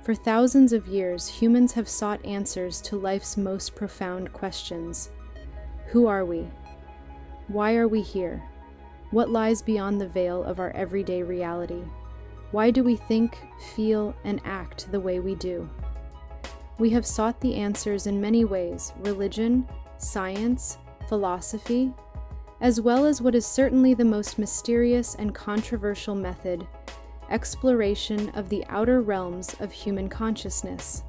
For thousands of years, humans have sought answers to life's most profound questions. Who are we? Why are we here? What lies beyond the veil of our everyday reality? Why do we think, feel, and act the way we do? We have sought the answers in many ways: religion, science, philosophy, as well as what is certainly the most mysterious and controversial method: exploration of the outer realms of human consciousness.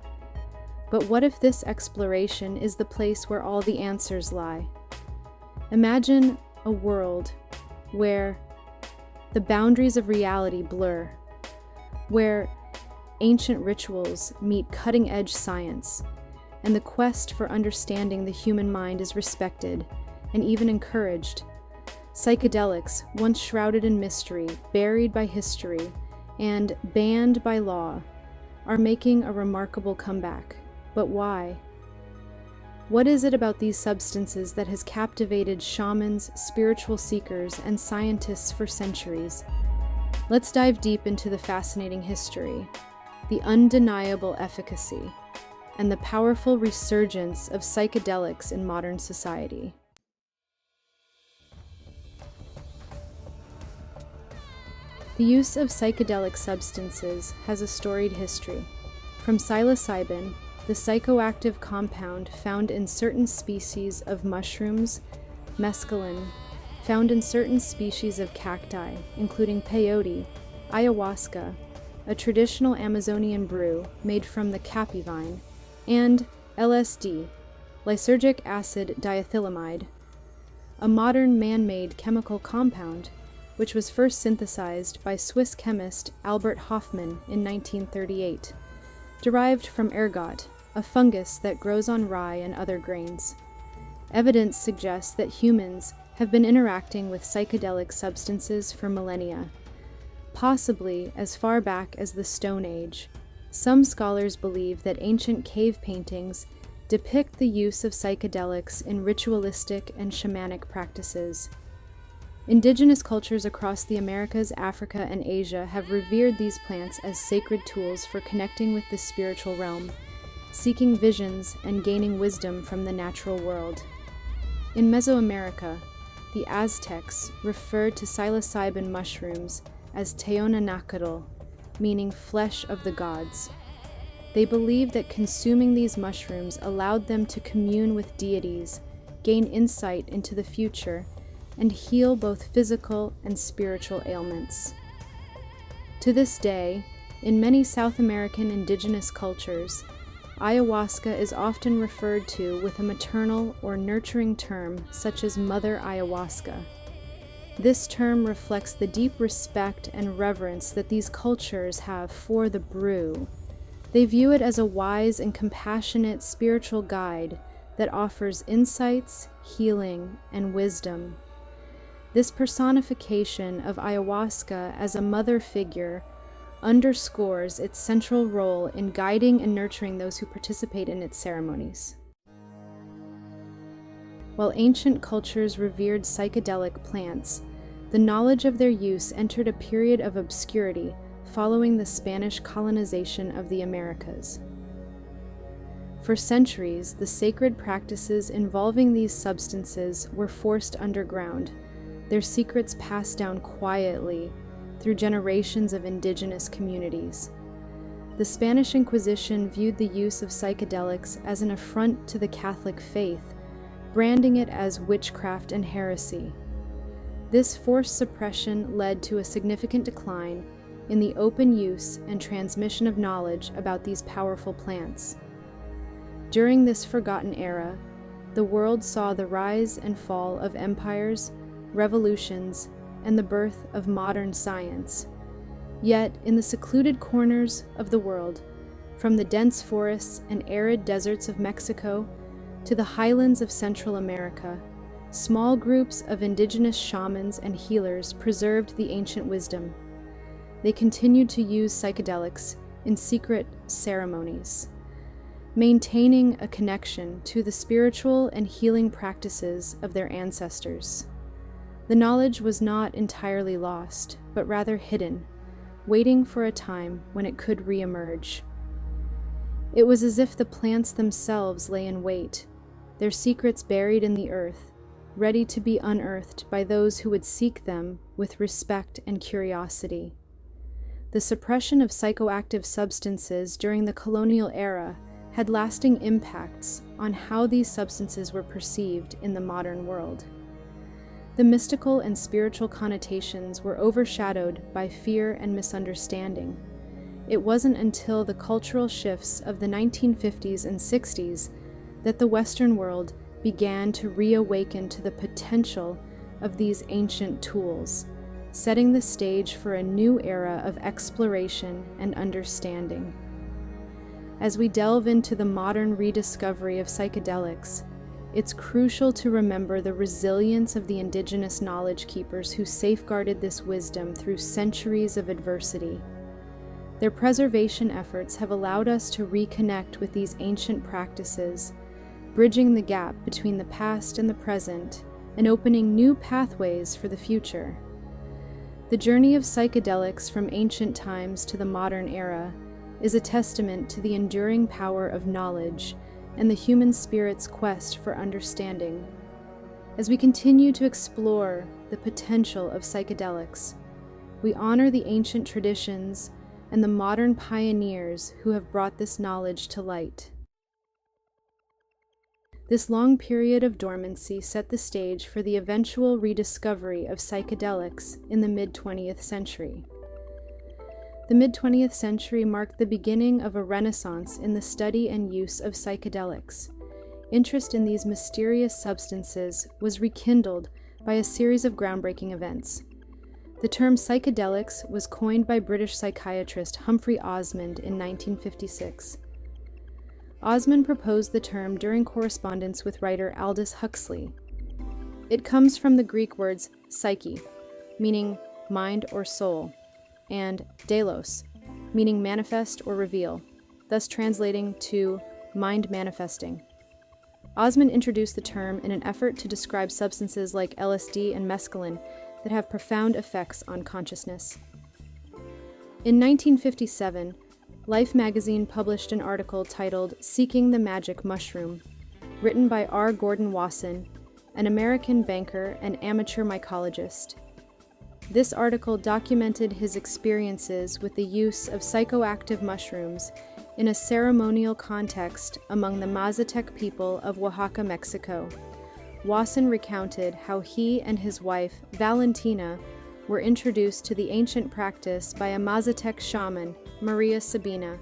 But what if this exploration is the place where all the answers lie? Imagine a world where the boundaries of reality blur, where ancient rituals meet cutting-edge science, and the quest for understanding the human mind is respected and even encouraged. Psychedelics, once shrouded in mystery, buried by history, and banned by law, are making a remarkable comeback. But why? What is it about these substances that has captivated shamans, spiritual seekers, and scientists for centuries? Let's dive deep into the fascinating history, the undeniable efficacy, and the powerful resurgence of psychedelics in modern society. The use of psychedelic substances has a storied history. From psilocybin, the psychoactive compound found in certain species of mushrooms, mescaline, found in certain species of cacti, including peyote, ayahuasca, a traditional Amazonian brew made from the capi vine, and LSD, lysergic acid diethylamide, a modern man-made chemical compound which was first synthesized by Swiss chemist Albert Hofmann in 1938, derived from ergot, a fungus that grows on rye and other grains. Evidence suggests that humans have been interacting with psychedelic substances for millennia, possibly as far back as the Stone Age. Some scholars believe that ancient cave paintings depict the use of psychedelics in ritualistic and shamanic practices. Indigenous cultures across the Americas, Africa, and Asia have revered these plants as sacred tools for connecting with the spiritual realm, seeking visions and gaining wisdom from the natural world. In Mesoamerica, the Aztecs referred to psilocybin mushrooms as teonanacatl, meaning flesh of the gods. They believed that consuming these mushrooms allowed them to commune with deities, gain insight into the future, and heal both physical and spiritual ailments. To this day, in many South American indigenous cultures, ayahuasca is often referred to with a maternal or nurturing term such as Mother Ayahuasca. This term reflects the deep respect and reverence that these cultures have for the brew. They view it as a wise and compassionate spiritual guide that offers insights, healing, and wisdom. This personification of ayahuasca as a mother figure underscores its central role in guiding and nurturing those who participate in its ceremonies. While ancient cultures revered psychedelic plants, the knowledge of their use entered a period of obscurity following the Spanish colonization of the Americas. For centuries, the sacred practices involving these substances were forced underground, their secrets passed down quietly through generations of indigenous communities. The Spanish Inquisition viewed the use of psychedelics as an affront to the Catholic faith, branding it as witchcraft and heresy. This forced suppression led to a significant decline in the open use and transmission of knowledge about these powerful plants. During this forgotten era, the world saw the rise and fall of empires, revolutions, and the birth of modern science. Yet, in the secluded corners of the world, from the dense forests and arid deserts of Mexico to the highlands of Central America, small groups of indigenous shamans and healers preserved the ancient wisdom. They continued to use psychedelics in secret ceremonies, maintaining a connection to the spiritual and healing practices of their ancestors. The knowledge was not entirely lost, but rather hidden, waiting for a time when it could re-emerge. It was as if the plants themselves lay in wait, their secrets buried in the earth, ready to be unearthed by those who would seek them with respect and curiosity. The suppression of psychoactive substances during the colonial era had lasting impacts on how these substances were perceived in the modern world. The mystical and spiritual connotations were overshadowed by fear and misunderstanding. It wasn't until the cultural shifts of the 1950s and 60s that the Western world began to reawaken to the potential of these ancient tools, setting the stage for a new era of exploration and understanding. As we delve into the modern rediscovery of psychedelics, it's crucial to remember the resilience of the indigenous knowledge keepers who safeguarded this wisdom through centuries of adversity. Their preservation efforts have allowed us to reconnect with these ancient practices, bridging the gap between the past and the present, and opening new pathways for the future. The journey of psychedelics from ancient times to the modern era is a testament to the enduring power of knowledge and the human spirit's quest for understanding. As we continue to explore the potential of psychedelics, we honor the ancient traditions and the modern pioneers who have brought this knowledge to light. This long period of dormancy set the stage for the eventual rediscovery of psychedelics in the mid-20th century. The mid-20th century marked the beginning of a renaissance in the study and use of psychedelics. Interest in these mysterious substances was rekindled by a series of groundbreaking events. The term psychedelics was coined by British psychiatrist Humphrey Osmond in 1956. Osmond proposed the term during correspondence with writer Aldous Huxley. It comes from the Greek words psyche, meaning mind or soul, and delos, meaning manifest or reveal, thus translating to mind manifesting. Osmond introduced the term in an effort to describe substances like LSD and mescaline that have profound effects on consciousness. In 1957, Life magazine published an article titled "Seeking the Magic Mushroom," written by R. Gordon Wasson, an American banker and amateur mycologist. This article documented his experiences with the use of psychoactive mushrooms in a ceremonial context among the Mazatec people of Oaxaca, Mexico. Wasson recounted how he and his wife, Valentina, were introduced to the ancient practice by a Mazatec shaman, Maria Sabina.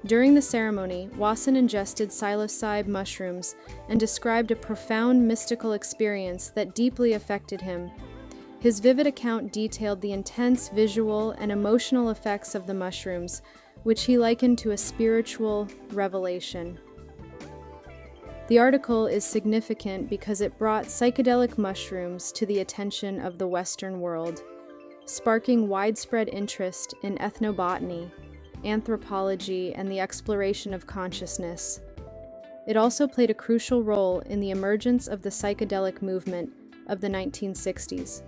During the ceremony, Wasson ingested psilocybe mushrooms and described a profound mystical experience that deeply affected him. His vivid account detailed the intense visual and emotional effects of the mushrooms, which he likened to a spiritual revelation. The article is significant because it brought psychedelic mushrooms to the attention of the Western world, sparking widespread interest in ethnobotany, anthropology, and the exploration of consciousness. It also played a crucial role in the emergence of the psychedelic movement of the 1960s.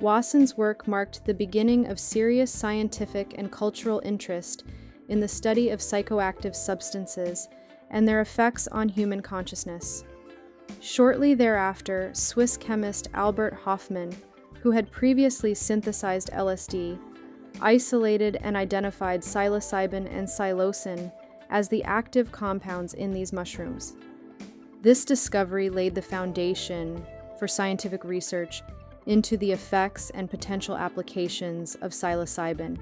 Wasson's work marked the beginning of serious scientific and cultural interest in the study of psychoactive substances and their effects on human consciousness. Shortly thereafter, Swiss chemist Albert Hofmann, who had previously synthesized LSD, isolated and identified psilocybin and psilocin as the active compounds in these mushrooms. This discovery laid the foundation for scientific research into the effects and potential applications of psilocybin.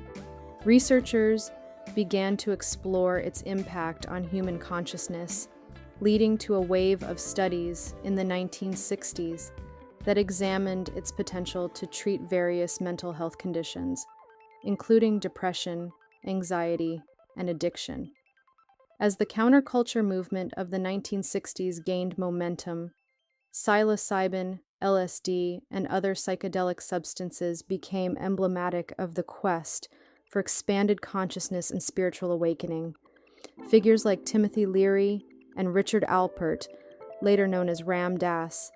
Researchers began to explore its impact on human consciousness, leading to a wave of studies in the 1960s that examined its potential to treat various mental health conditions, including depression, anxiety, and addiction. As the counterculture movement of the 1960s gained momentum, psilocybin, LSD, and other psychedelic substances became emblematic of the quest for expanded consciousness and spiritual awakening. Figures like Timothy Leary and Richard Alpert, later known as Ram Dass,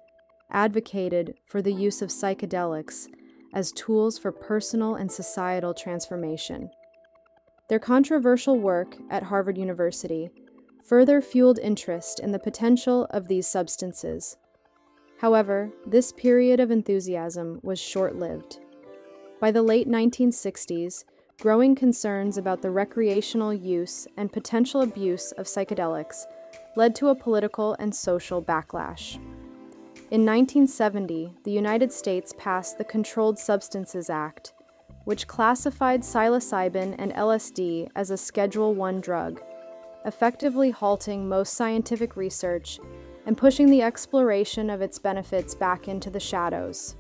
advocated for the use of psychedelics as tools for personal and societal transformation. Their controversial work at Harvard University further fueled interest in the potential of these substances. However, this period of enthusiasm was short-lived. By the late 1960s, growing concerns about the recreational use and potential abuse of psychedelics led to a political and social backlash. In 1970, the United States passed the Controlled Substances Act, which classified psilocybin and LSD as a Schedule I drug, effectively halting most scientific research and pushing the exploration of its benefits back into the shadows.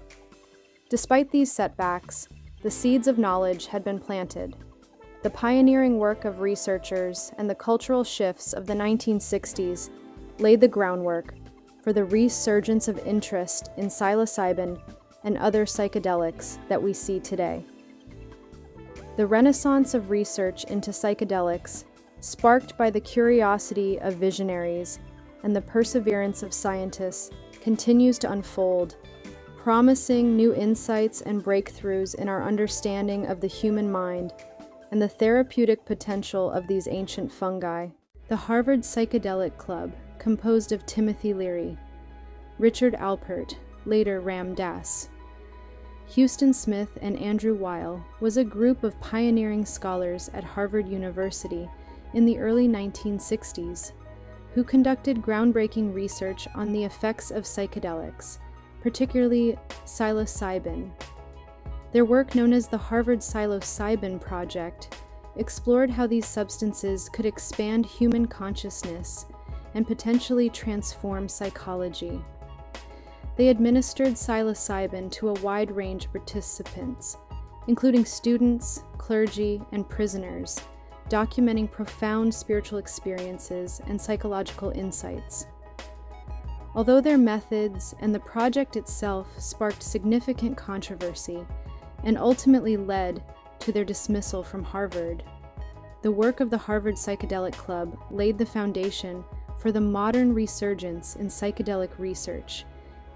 Despite these setbacks, the seeds of knowledge had been planted. The pioneering work of researchers and the cultural shifts of the 1960s laid the groundwork for the resurgence of interest in psilocybin and other psychedelics that we see today. The renaissance of research into psychedelics, sparked by the curiosity of visionaries and the perseverance of scientists, continues to unfold, promising new insights and breakthroughs in our understanding of the human mind and the therapeutic potential of these ancient fungi. The Harvard Psychedelic Club, composed of Timothy Leary, Richard Alpert, later Ram Dass, Houston Smith, and Andrew Weil, was a group of pioneering scholars at Harvard University in the early 1960s who conducted groundbreaking research on the effects of psychedelics, particularly psilocybin. Their work, known as the Harvard Psilocybin Project, explored how these substances could expand human consciousness and potentially transform psychology. They administered psilocybin to a wide range of participants, including students, clergy, and prisoners, documenting profound spiritual experiences and psychological insights. Although their methods and the project itself sparked significant controversy and ultimately led to their dismissal from Harvard, the work of the Harvard Psychedelic Club laid the foundation for the modern resurgence in psychedelic research,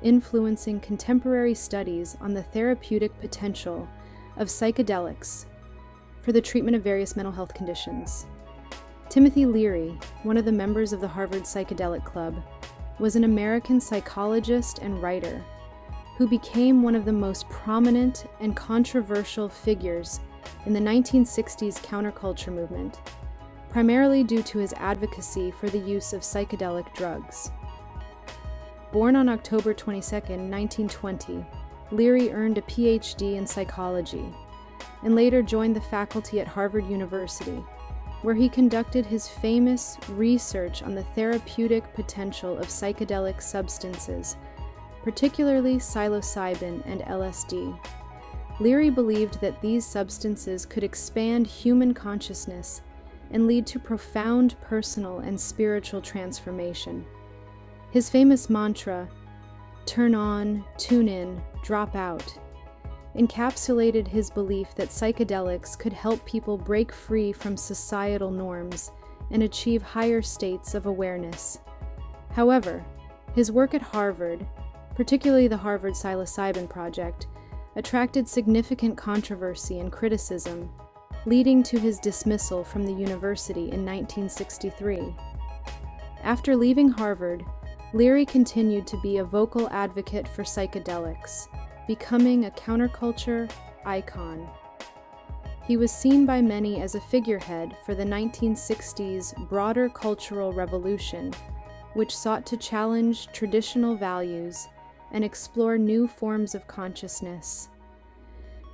influencing contemporary studies on the therapeutic potential of psychedelics for the treatment of various mental health conditions. Timothy Leary, one of the members of the Harvard Psychedelic Club, was an American psychologist and writer who became one of the most prominent and controversial figures in the 1960s counterculture movement, primarily due to his advocacy for the use of psychedelic drugs. Born on October 22, 1920, Leary earned a PhD in psychology and later joined the faculty at Harvard University, where he conducted his famous research on the therapeutic potential of psychedelic substances, particularly psilocybin and LSD. Leary believed that these substances could expand human consciousness and lead to profound personal and spiritual transformation. His famous mantra, "Turn on, tune in, drop out," encapsulated his belief that psychedelics could help people break free from societal norms and achieve higher states of awareness. However, his work at Harvard, particularly the Harvard Psilocybin Project, attracted significant controversy and criticism, leading to his dismissal from the university in 1963. After leaving Harvard, Leary continued to be a vocal advocate for psychedelics, becoming a counterculture icon. He was seen by many as a figurehead for the 1960s broader cultural revolution, which sought to challenge traditional values and explore new forms of consciousness.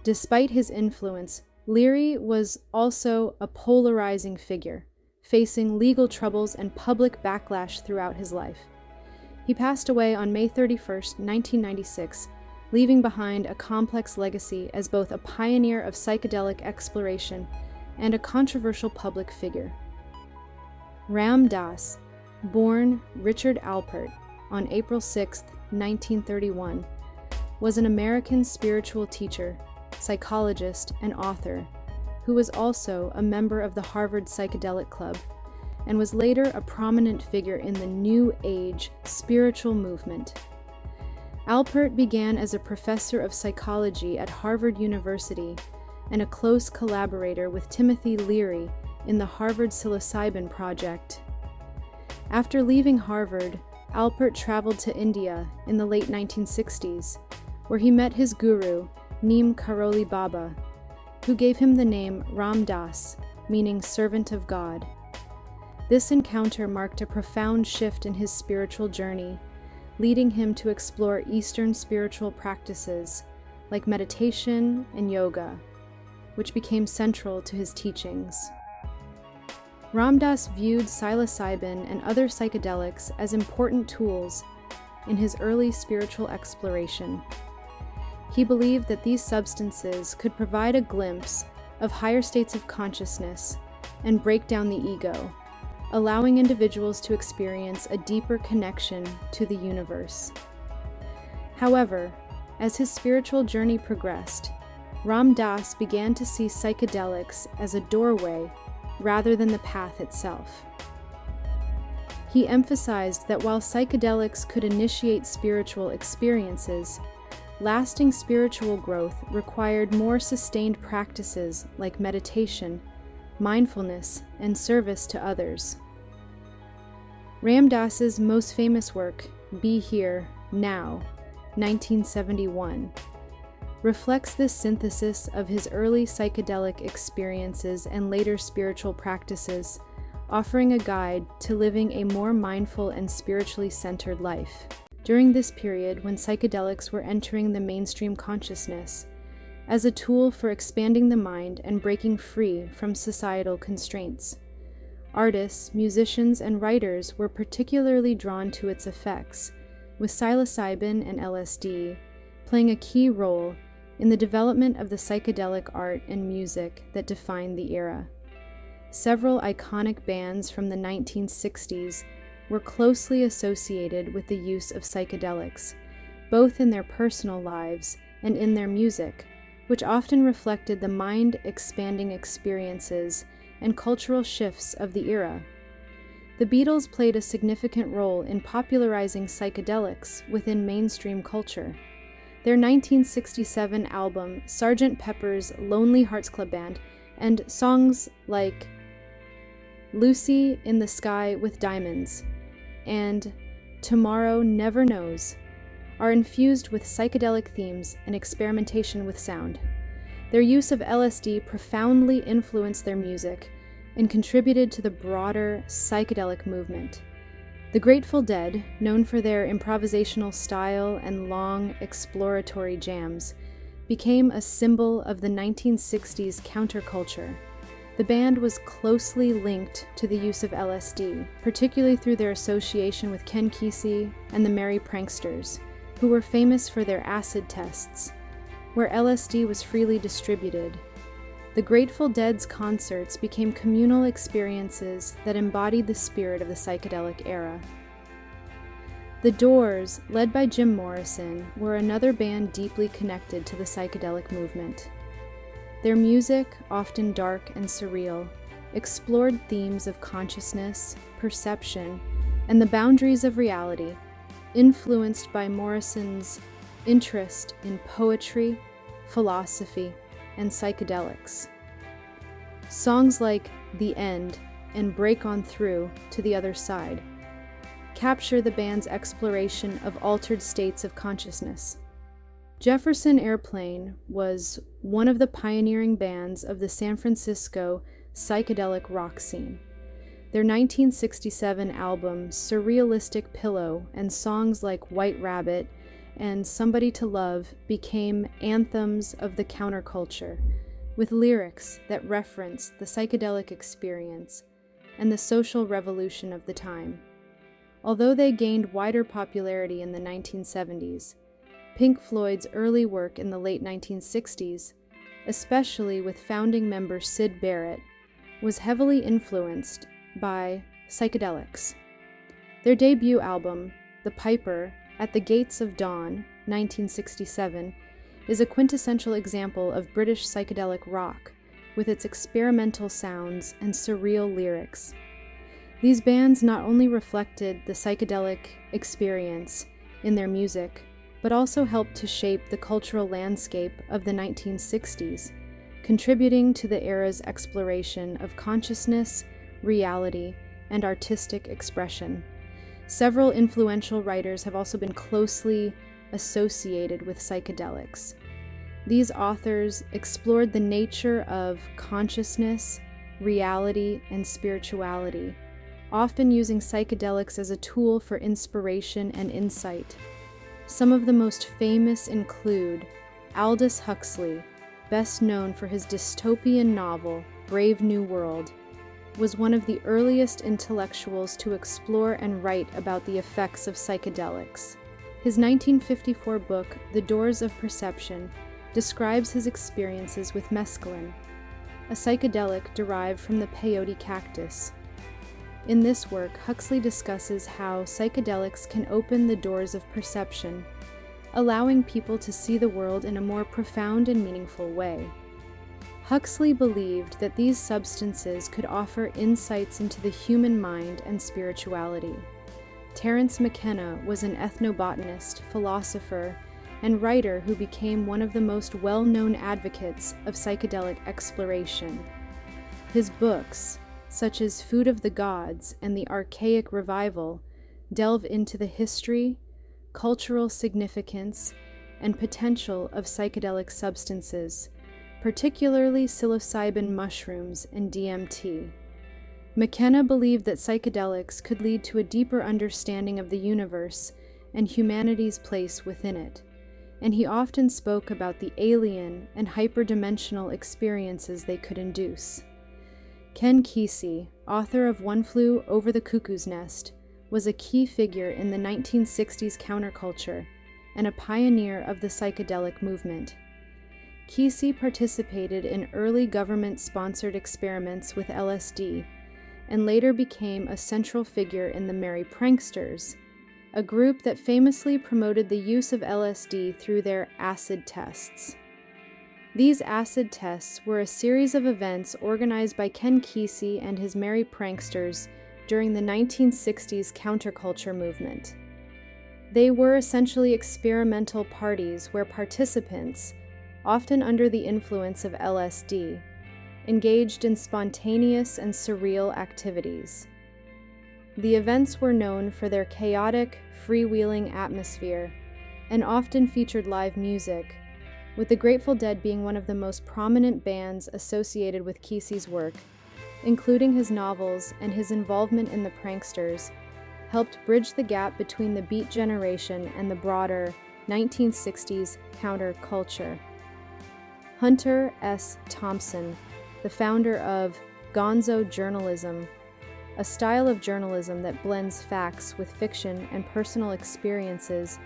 Despite his influence, Leary was also a polarizing figure, facing legal troubles and public backlash throughout his life. He passed away on May 31, 1996, leaving behind a complex legacy as both a pioneer of psychedelic exploration and a controversial public figure. Ram Dass, born Richard Alpert on April 6, 1931, was an American spiritual teacher, psychologist, and author who was also a member of the Harvard Psychedelic Club and was later a prominent figure in the New Age spiritual movement. Alpert began as a professor of psychology at Harvard University and a close collaborator with Timothy Leary in the Harvard Psilocybin Project. After leaving Harvard, Albert traveled to India in the late 1960s, where he met his guru, Neem Karoli Baba, who gave him the name Ram Das, meaning servant of God. This encounter marked a profound shift in his spiritual journey, leading him to explore Eastern spiritual practices like meditation and yoga, which became central to his teachings. Ram Dass viewed psilocybin and other psychedelics as important tools in his early spiritual exploration. He believed that these substances could provide a glimpse of higher states of consciousness and break down the ego, allowing individuals to experience a deeper connection to the universe. However, as his spiritual journey progressed, Ram Dass began to see psychedelics as a doorway rather than the path itself. He emphasized that while psychedelics could initiate spiritual experiences, lasting spiritual growth required more sustained practices like meditation, mindfulness, and service to others. Ram Dass's most famous work, Be Here, Now, 1971, reflects this synthesis of his early psychedelic experiences and later spiritual practices, offering a guide to living a more mindful and spiritually centered life. During this period when psychedelics were entering the mainstream consciousness, as a tool for expanding the mind and breaking free from societal constraints, artists, musicians, and writers were particularly drawn to its effects, with psilocybin and LSD playing a key role in the development of the psychedelic art and music that defined the era. Several iconic bands from the 1960s were closely associated with the use of psychedelics, both in their personal lives and in their music, which often reflected the mind-expanding experiences and cultural shifts of the era. The Beatles played a significant role in popularizing psychedelics within mainstream culture. Their 1967 album, Sgt. Pepper's Lonely Hearts Club Band, and songs like Lucy in the Sky with Diamonds and Tomorrow Never Knows are infused with psychedelic themes and experimentation with sound. Their use of LSD profoundly influenced their music and contributed to the broader psychedelic movement. The Grateful Dead, known for their improvisational style and long, exploratory jams, became a symbol of the 1960s counterculture. The band was closely linked to the use of LSD, particularly through their association with Ken Kesey and the Merry Pranksters, who were famous for their acid tests, where LSD was freely distributed. The Grateful Dead's concerts became communal experiences that embodied the spirit of the psychedelic era. The Doors, led by Jim Morrison, were another band deeply connected to the psychedelic movement. Their music, often dark and surreal, explored themes of consciousness, perception, and the boundaries of reality, influenced by Morrison's interest in poetry, philosophy, and psychedelics. Songs like The End and Break On Through to the Other Side capture the band's exploration of altered states of consciousness. Jefferson Airplane was one of the pioneering bands of the San Francisco psychedelic rock scene. Their 1967 album Surrealistic Pillow and songs like White Rabbit and Somebody to Love became anthems of the counterculture, with lyrics that reference the psychedelic experience and the social revolution of the time. Although they gained wider popularity in the 1970s, Pink Floyd's early work in the late 1960s, especially with founding member Syd Barrett, was heavily influenced by psychedelics. Their debut album, The Piper, At the Gates of Dawn, 1967, is a quintessential example of British psychedelic rock, with its experimental sounds and surreal lyrics. These bands not only reflected the psychedelic experience in their music, but also helped to shape the cultural landscape of the 1960s, contributing to the era's exploration of consciousness, reality, and artistic expression. Several influential writers have also been closely associated with psychedelics. These authors explored the nature of consciousness, reality, and spirituality, often using psychedelics as a tool for inspiration and insight. Some of the most famous include Aldous Huxley, best known for his dystopian novel, Brave New World, was one of the earliest intellectuals to explore and write about the effects of psychedelics. His 1954 book, The Doors of Perception, describes his experiences with mescaline, a psychedelic derived from the peyote cactus. In this work, Huxley discusses how psychedelics can open the doors of perception, allowing people to see the world in a more profound and meaningful way. Huxley believed that these substances could offer insights into the human mind and spirituality. Terence McKenna was an ethnobotanist, philosopher, and writer who became one of the most well-known advocates of psychedelic exploration. His books, such as Food of the Gods and The Archaic Revival, delve into the history, cultural significance, and potential of psychedelic substances, particularly psilocybin mushrooms and DMT. McKenna believed that psychedelics could lead to a deeper understanding of the universe and humanity's place within it, and he often spoke about the alien and hyperdimensional experiences they could induce. Ken Kesey, author of One Flew Over the Cuckoo's Nest, was a key figure in the 1960s counterculture and a pioneer of the psychedelic movement. Kesey participated in early government-sponsored experiments with LSD and later became a central figure in the Merry Pranksters, a group that famously promoted the use of LSD through their acid tests. These acid tests were a series of events organized by Ken Kesey and his Merry Pranksters during the 1960s counterculture movement. They were essentially experimental parties where participants, often under the influence of LSD, engaged in spontaneous and surreal activities. The events were known for their chaotic, freewheeling atmosphere and often featured live music, with the Grateful Dead being one of the most prominent bands associated with Kesey's work, including his novels and his involvement in the Pranksters, helped bridge the gap between the Beat generation and the broader 1960s counterculture. Hunter S. Thompson, the founder of gonzo journalism, a style of journalism that blends facts with fiction and personal experiences,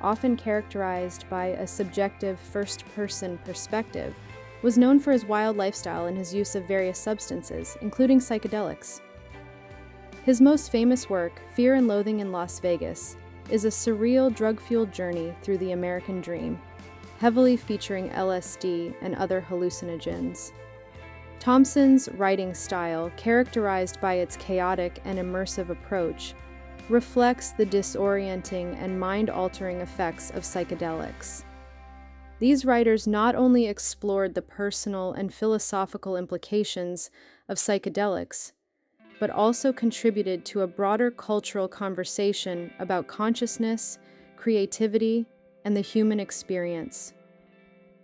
often characterized by a subjective first-person perspective, was known for his wild lifestyle and his use of various substances, including psychedelics. His most famous work, Fear and Loathing in Las Vegas, is a surreal drug-fueled journey through the American dream, heavily featuring LSD and other hallucinogens. Thompson's writing style, characterized by its chaotic and immersive approach, reflects the disorienting and mind-altering effects of psychedelics. These writers not only explored the personal and philosophical implications of psychedelics, but also contributed to a broader cultural conversation about consciousness, creativity, and the human experience.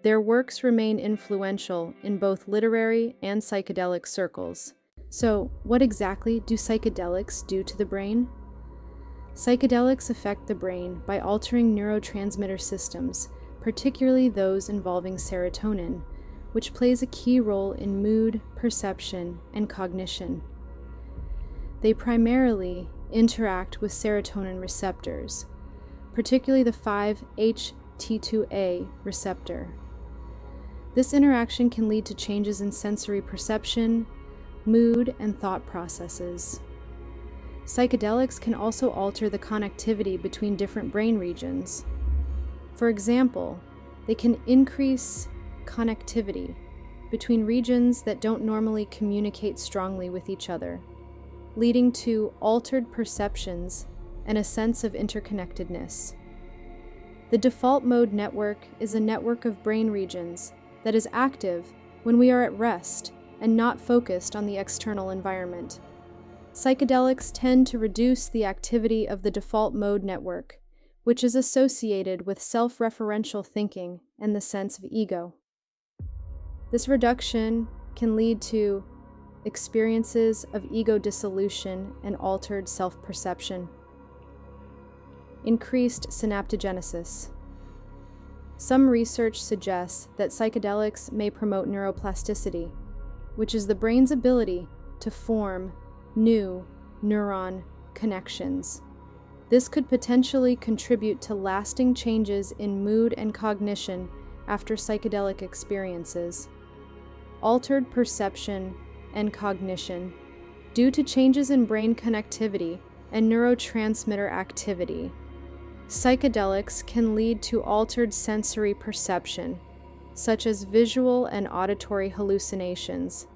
Their works remain influential in both literary and psychedelic circles. So, what exactly do psychedelics do to the brain? Psychedelics affect the brain by altering neurotransmitter systems, particularly those involving serotonin, which plays a key role in mood, perception, and cognition. They primarily interact with serotonin receptors, particularly the 5-HT2A receptor. This interaction can lead to changes in sensory perception, mood, and thought processes. Psychedelics can also alter the connectivity between different brain regions. For example, they can increase connectivity between regions that don't normally communicate strongly with each other, leading to altered perceptions and a sense of interconnectedness. The default mode network is a network of brain regions that is active when we are at rest and not focused on the external environment. Psychedelics tend to reduce the activity of the default mode network, which is associated with self-referential thinking and the sense of ego. This reduction can lead to experiences of ego dissolution and altered self-perception. Increased synaptogenesis. Some research suggests that psychedelics may promote neuroplasticity, which is the brain's ability to form new neuron connections. This could potentially contribute to lasting changes in mood and cognition after psychedelic experiences. Altered perception and cognition due to changes in brain connectivity and neurotransmitter activity. Psychedelics can lead to altered sensory perception, such as visual and auditory hallucinations,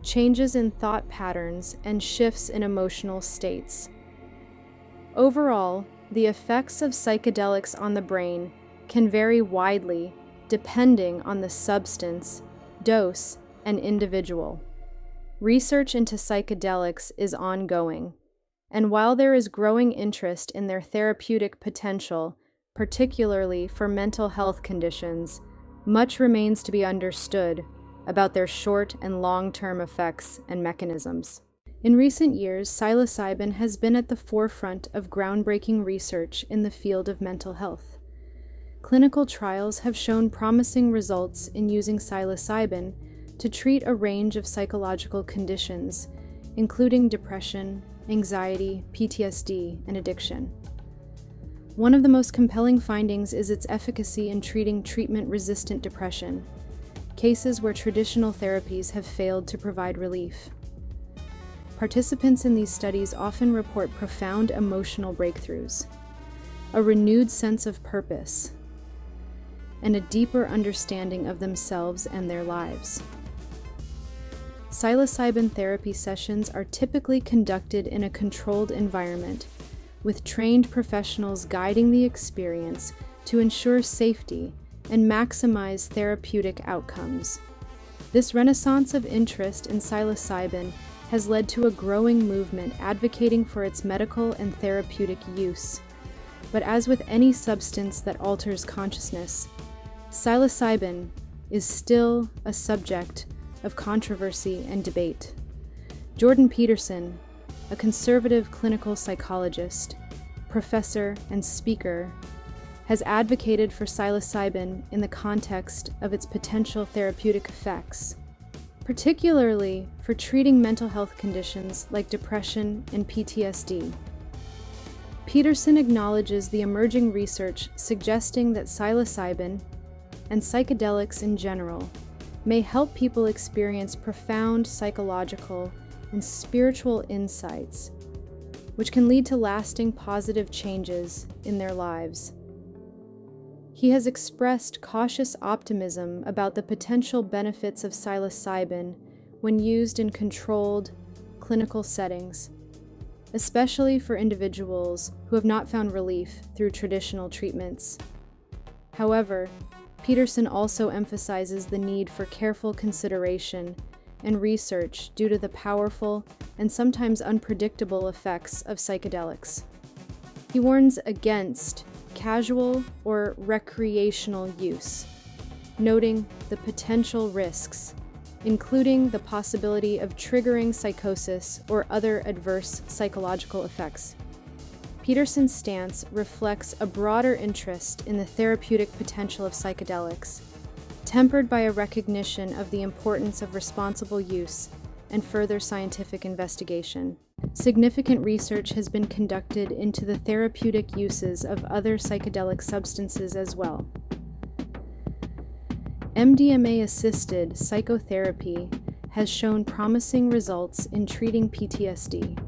changes in thought patterns, and shifts in emotional states. Overall, the effects of psychedelics on the brain can vary widely depending on the substance, dose, and individual. Research into psychedelics is ongoing, and while there is growing interest in their therapeutic potential, particularly for mental health conditions, much remains to be understood about their short and long-term effects and mechanisms. In recent years, psilocybin has been at the forefront of groundbreaking research in the field of mental health. Clinical trials have shown promising results in using psilocybin to treat a range of psychological conditions, including depression, anxiety, PTSD, and addiction. One of the most compelling findings is its efficacy in treating treatment-resistant depression, cases where traditional therapies have failed to provide relief. Participants in these studies often report profound emotional breakthroughs, a renewed sense of purpose, and a deeper understanding of themselves and their lives. Psilocybin therapy sessions are typically conducted in a controlled environment, with trained professionals guiding the experience to ensure safety and maximize therapeutic outcomes. This renaissance of interest in psilocybin has led to a growing movement advocating for its medical and therapeutic use. But as with any substance that alters consciousness, psilocybin is still a subject of controversy and debate. Jordan Peterson, a conservative clinical psychologist, professor, and speaker, has advocated for psilocybin in the context of its potential therapeutic effects, particularly for treating mental health conditions like depression and PTSD. Peterson acknowledges the emerging research suggesting that psilocybin and psychedelics in general may help people experience profound psychological and spiritual insights, which can lead to lasting positive changes in their lives. He has expressed cautious optimism about the potential benefits of psilocybin when used in controlled, clinical settings, especially for individuals who have not found relief through traditional treatments. However, Peterson also emphasizes the need for careful consideration and research due to the powerful and sometimes unpredictable effects of psychedelics. He warns against casual or recreational use, noting the potential risks, including the possibility of triggering psychosis or other adverse psychological effects. Peterson's stance reflects a broader interest in the therapeutic potential of psychedelics, tempered by a recognition of the importance of responsible use and further scientific investigation. Significant research has been conducted into the therapeutic uses of other psychedelic substances as well. MDMA-assisted psychotherapy has shown promising results in treating PTSD.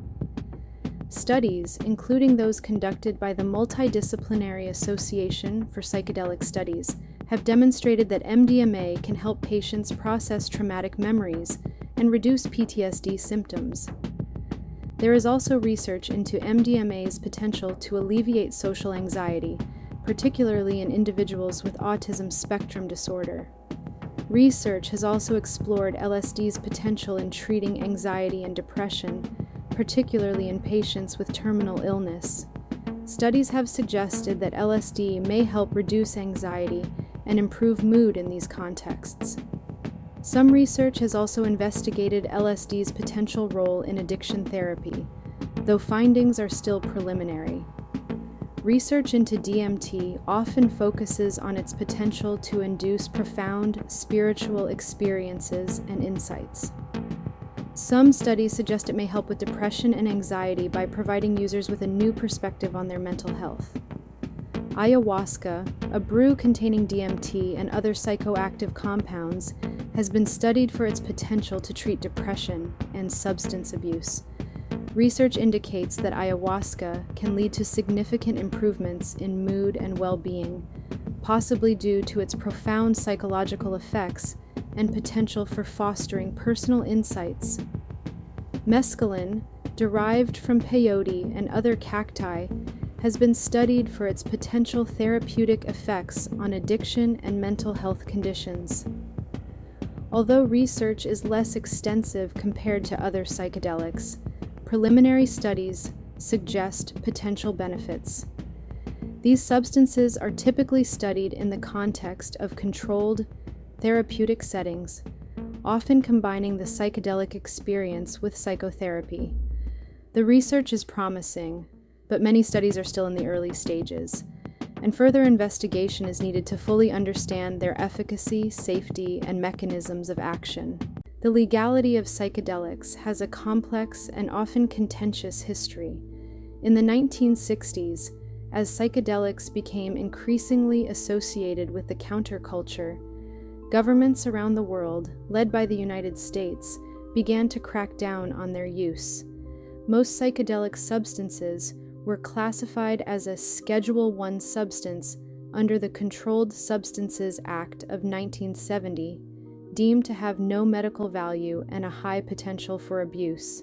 Studies, including those conducted by the Multidisciplinary Association for Psychedelic Studies, have demonstrated that MDMA can help patients process traumatic memories and reduce PTSD symptoms. There is also research into MDMA's potential to alleviate social anxiety, particularly in individuals with autism spectrum disorder. Research has also explored LSD's potential in treating anxiety and depression, particularly in patients with terminal illness. Studies have suggested that LSD may help reduce anxiety and improve mood in these contexts. Some research has also investigated LSD's potential role in addiction therapy, though findings are still preliminary. Research into DMT often focuses on its potential to induce profound spiritual experiences and insights. Some studies suggest it may help with depression and anxiety by providing users with a new perspective on their mental health. Ayahuasca, a brew containing DMT and other psychoactive compounds, has been studied for its potential to treat depression and substance abuse. Research indicates that ayahuasca can lead to significant improvements in mood and well-being, possibly due to its profound psychological effects and potential for fostering personal insights. Mescaline, derived from peyote and other cacti, has been studied for its potential therapeutic effects on addiction and mental health conditions. Although research is less extensive compared to other psychedelics, preliminary studies suggest potential benefits. These substances are typically studied in the context of controlled, therapeutic settings, often combining the psychedelic experience with psychotherapy. The research is promising, but many studies are still in the early stages, and further investigation is needed to fully understand their efficacy, safety, and mechanisms of action. The legality of psychedelics has a complex and often contentious history. In the 1960s, as psychedelics became increasingly associated with the counterculture, governments around the world, led by the United States, began to crack down on their use. Most psychedelic substances were classified as a Schedule I substance under the Controlled Substances Act of 1970, deemed to have no medical value and a high potential for abuse.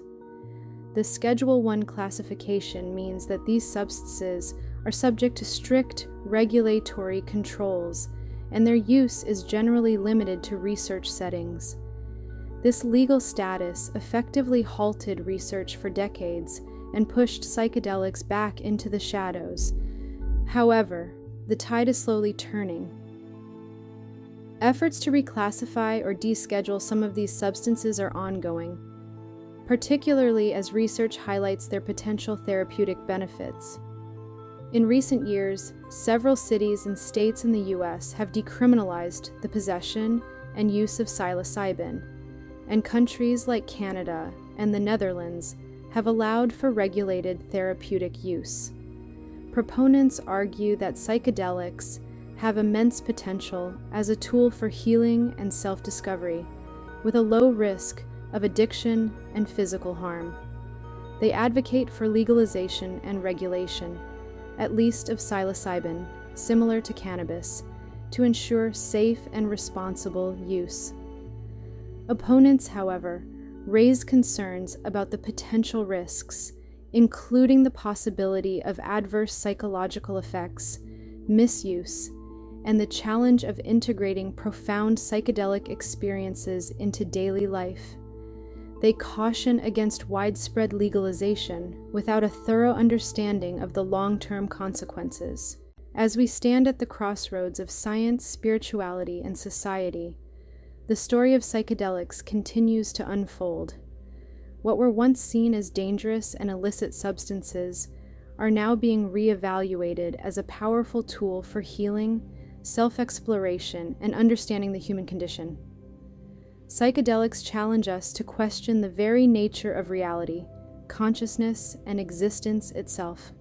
The Schedule I classification means that these substances are subject to strict regulatory controls, and their use is generally limited to research settings. This legal status effectively halted research for decades and pushed psychedelics back into the shadows. However, the tide is slowly turning. Efforts to reclassify or deschedule some of these substances are ongoing, particularly as research highlights their potential therapeutic benefits. In recent years, several cities and states in the U.S. have decriminalized the possession and use of psilocybin, and countries like Canada and the Netherlands have allowed for regulated therapeutic use. Proponents argue that psychedelics have immense potential as a tool for healing and self-discovery, with a low risk of addiction and physical harm. They advocate for legalization and regulation, at least of psilocybin, similar to cannabis, to ensure safe and responsible use. Opponents, however, raise concerns about the potential risks, including the possibility of adverse psychological effects, misuse, and the challenge of integrating profound psychedelic experiences into daily life. They caution against widespread legalization without a thorough understanding of the long-term consequences. As we stand at the crossroads of science, spirituality, and society, the story of psychedelics continues to unfold. What were once seen as dangerous and illicit substances are now being re-evaluated as a powerful tool for healing, self-exploration, and understanding the human condition. Psychedelics challenge us to question the very nature of reality, consciousness, and existence itself.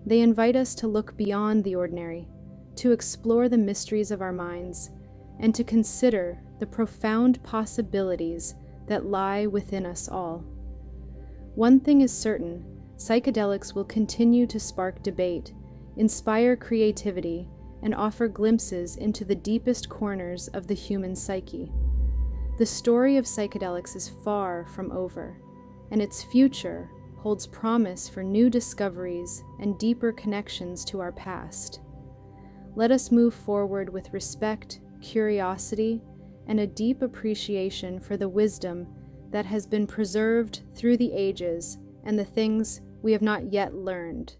They invite us to look beyond the ordinary, to explore the mysteries of our minds, and to consider the profound possibilities that lie within us all. One thing is certain: psychedelics will continue to spark debate, inspire creativity, and offer glimpses into the deepest corners of the human psyche. The story of psychedelics is far from over, and its future holds promise for new discoveries and deeper connections to our past. Let us move forward with respect, curiosity, and a deep appreciation for the wisdom that has been preserved through the ages and the things we have not yet learned.